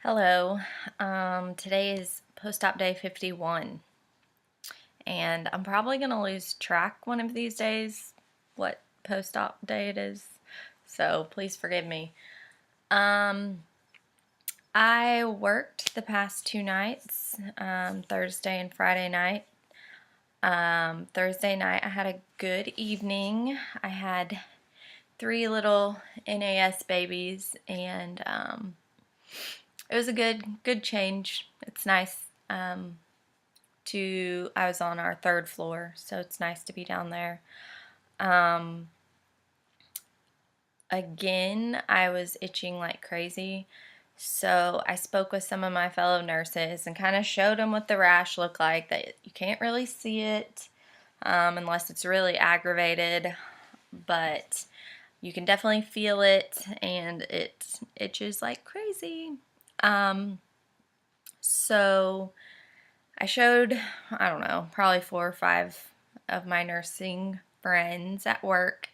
Hello. Today is post-op day 51, and I'm probably going to lose track one of these days what post-op day it is, so please forgive me. I worked the past two nights, Thursday and Friday night. Thursday night I had a good evening. I had three little NAS babies, and it was a good change. It's nice. I was on our third floor, so it's nice to be down there. Um, Again, I was itching like crazy, so I spoke with some of my fellow nurses and kind of showed them what the rash looked like, that you can't really see it unless it's really aggravated, but you can definitely feel it, and it itches like crazy. Um, so I showed, I don't know, probably four or five of my nursing friends at work,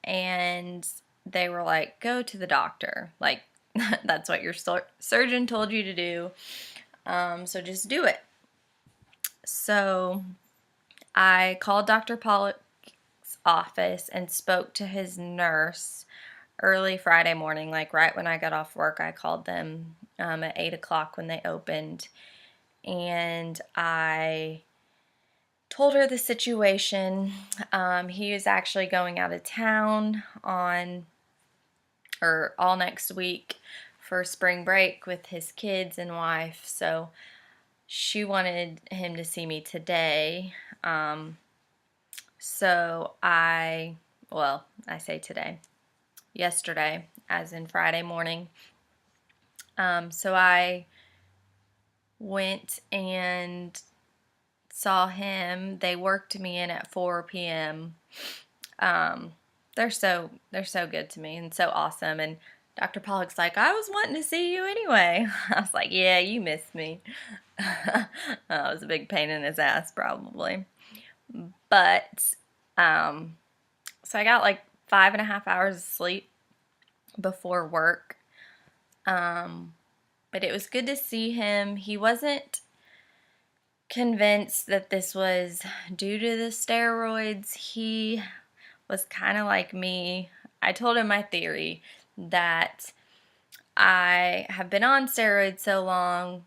and they were like, go to the doctor. Like, that's what your surgeon told you to do. So just do it. So I called Dr. Pollock's office and spoke to his nurse early Friday morning, like right when I got off work. I called them at 8 o'clock when they opened, and I told her the situation. He was actually going out of town all next week for spring break with his kids and wife, so she wanted him to see me today. So I say today, yesterday, as in Friday morning. So I went and saw him. They worked me in at 4 p.m. They're so good to me and so awesome. And Dr. Pollock's like, I was wanting to see you anyway. I was like, yeah, you missed me. I was a big pain in his ass, probably. But, so I got like 5.5 hours of sleep before work. But it was good to see him. He wasn't convinced that this was due to the steroids. He was kind of like me. I told him my theory that I have been on steroids so long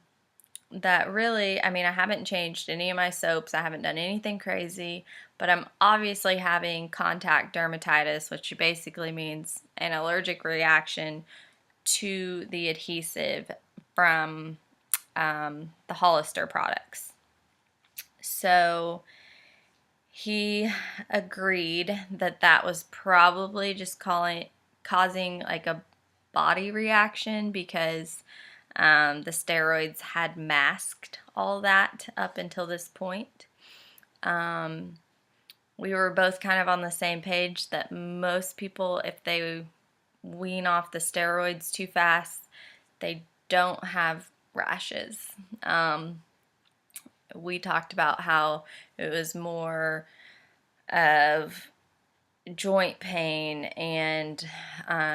that really, I mean, I haven't changed any of my soaps. I haven't done anything crazy, but I'm obviously having contact dermatitis, which basically means an allergic reaction to the adhesive from the Hollister products. So he agreed that that was probably just causing like a body reaction because the steroids had masked all that up until this point. We were both kind of on the same page that most people, if they wean off the steroids too fast, they don't have rashes. We talked about how it was more of joint pain, and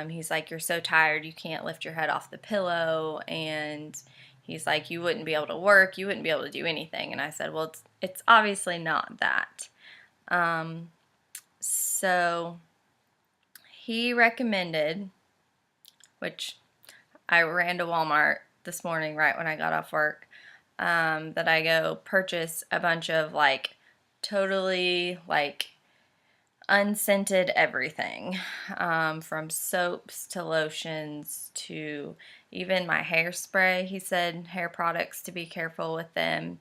he's like, you're so tired you can't lift your head off the pillow, and he's like, you wouldn't be able to work, you wouldn't be able to do anything. And I said, well, it's obviously not that. So he recommended, which I ran to Walmart this morning right when I got off work, that I go purchase a bunch of like totally like unscented everything, from soaps to lotions to even my hairspray. He said hair products, to be careful with them.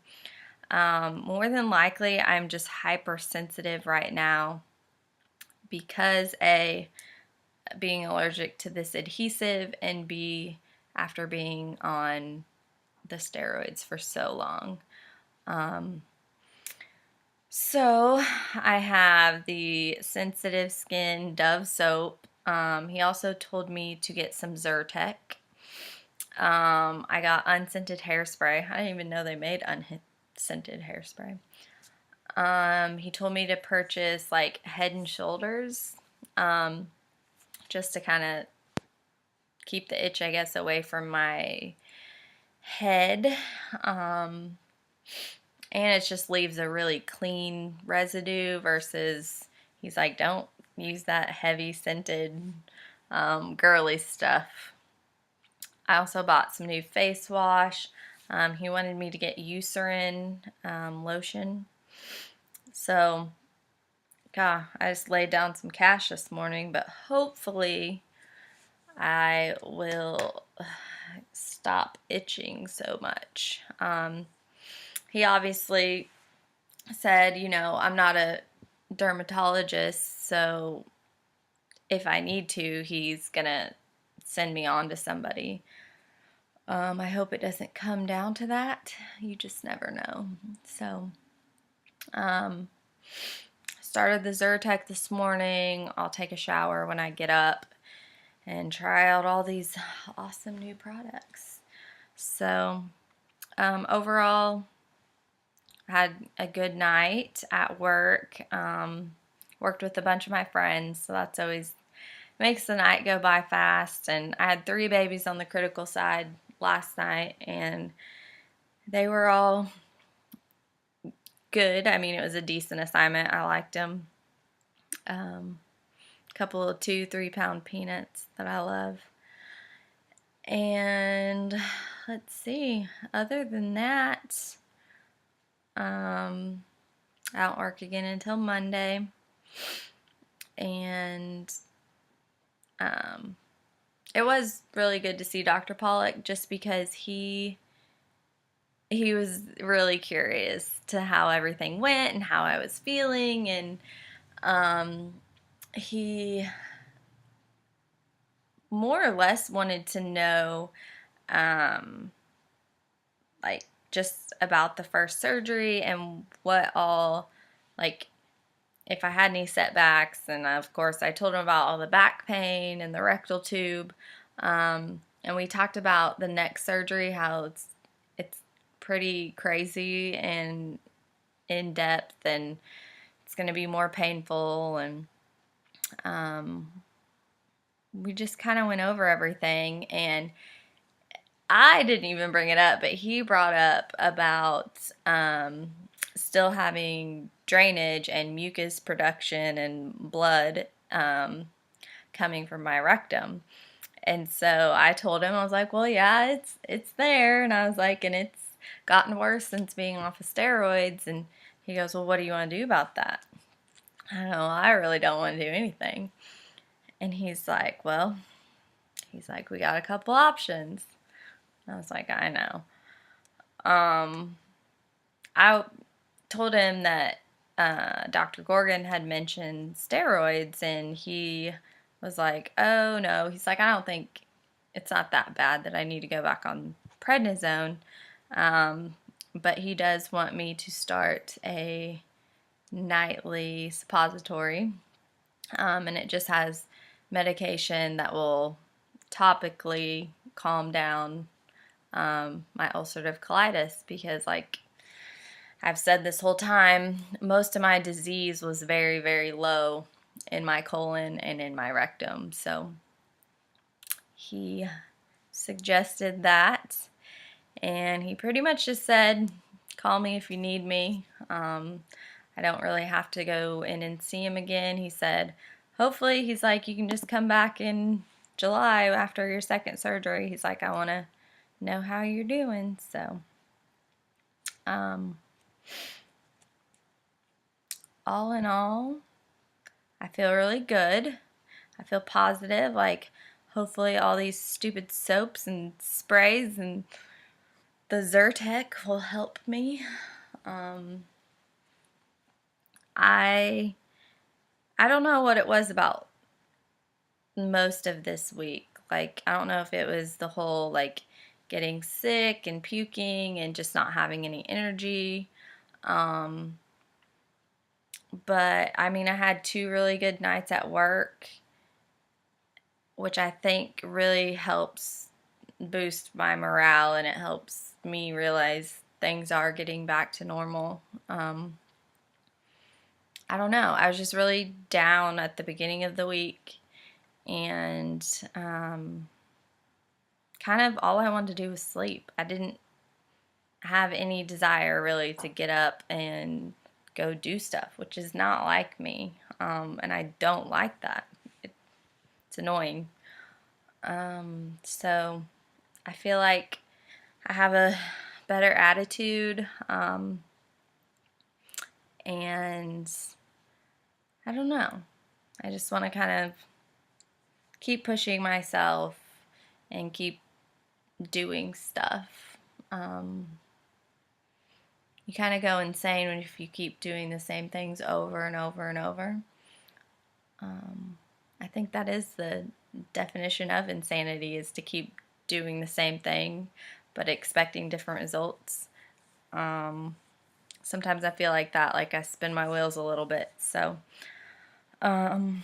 More than likely, I'm just hypersensitive right now because A, being allergic to this adhesive, and B, after being on the steroids for so long. So I have the sensitive skin Dove soap. He also told me to get some Zyrtec. I got unscented hairspray. I didn't even know they made unscented hairspray. He told me to purchase like Head and Shoulders, just to kind of keep the itch, I guess, away from my head. Um, and it just leaves a really clean residue versus he's like, don't use that heavy scented girly stuff. I also bought some new face wash. He wanted me to get Eucerin lotion. So, God, I just laid down some cash this morning, but hopefully I will stop itching so much. He obviously said, I'm not a dermatologist, so if I need to, he's gonna send me on to somebody. I hope it doesn't come down to that. You just never know. So, started the Zyrtec this morning. I'll take a shower when I get up and try out all these awesome new products. So, overall, I had a good night at work. Worked with a bunch of my friends, so that's always makes the night go by fast. And I had 3 babies on the critical side last night, and they were all good. I mean, it was a decent assignment. I liked them. A couple of 2-3 pound peanuts that I love. And let's see, other than that, I don't work again until Monday. And it was really good to see Dr. Pollock just because he was really curious to how everything went and how I was feeling, and he more or less wanted to know like just about the first surgery and what all, like, if I had any setbacks. And of course I told him about all the back pain and the rectal tube, and we talked about the next surgery, how it's pretty crazy and in depth, and it's going to be more painful. And we just kind of went over everything, and I didn't even bring it up, but he brought up about still having drainage and mucus production and blood coming from my rectum. And so I told him, I was like, well, yeah, it's there. And I was like, and it's gotten worse since being off of steroids. And he goes, well, what do you want to do about that? I don't know, I really don't want to do anything. And he's like, we got a couple options. I was like, I know. I told him that Dr. Gorgon had mentioned steroids, and he was like, oh no. He's like, I don't think it's not that bad that I need to go back on prednisone. But he does want me to start a nightly suppository. And it just has medication that will topically calm down my ulcerative colitis, because, like I've said this whole time, most of my disease was very, very low in my colon and in my rectum. So he suggested that, and he pretty much just said, call me if you need me. I don't really have to go in and see him again. He said, hopefully, he's like, you can just come back in July after your second surgery. He's like, I want to know how you're doing. So, all in all, I feel really good. I feel positive. Like, hopefully all these stupid soaps and sprays and the Zyrtec will help me. I don't know what it was about most of this week. Like, I don't know if it was the whole, like, getting sick and puking and just not having any energy. But, I mean, I had 2 really good nights at work, which I think really helps boost my morale, and it helps me realize things are getting back to normal. I don't know. I was just really down at the beginning of the week, and kind of all I wanted to do was sleep. I didn't have any desire really to get up and go do stuff, which is not like me. And I don't like that. It's annoying. So I feel like I have a better attitude, and I don't know. I just want to kind of keep pushing myself and keep doing stuff. You kind of go insane if you keep doing the same things over and over and over. I think that is the definition of insanity, is to keep doing the same thing but expecting different results. Sometimes I feel like that, like I spin my wheels a little bit. So, gonna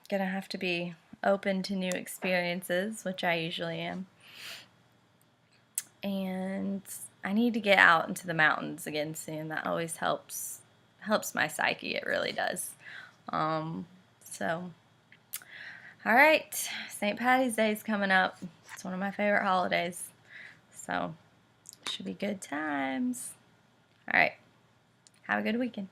have to be open to new experiences, which I usually am. And I need to get out into the mountains again soon. That always helps my psyche. It really does. So, all right, St. Patty's Day is coming up. It's one of my favorite holidays. So, should be good times. All right, have a good weekend.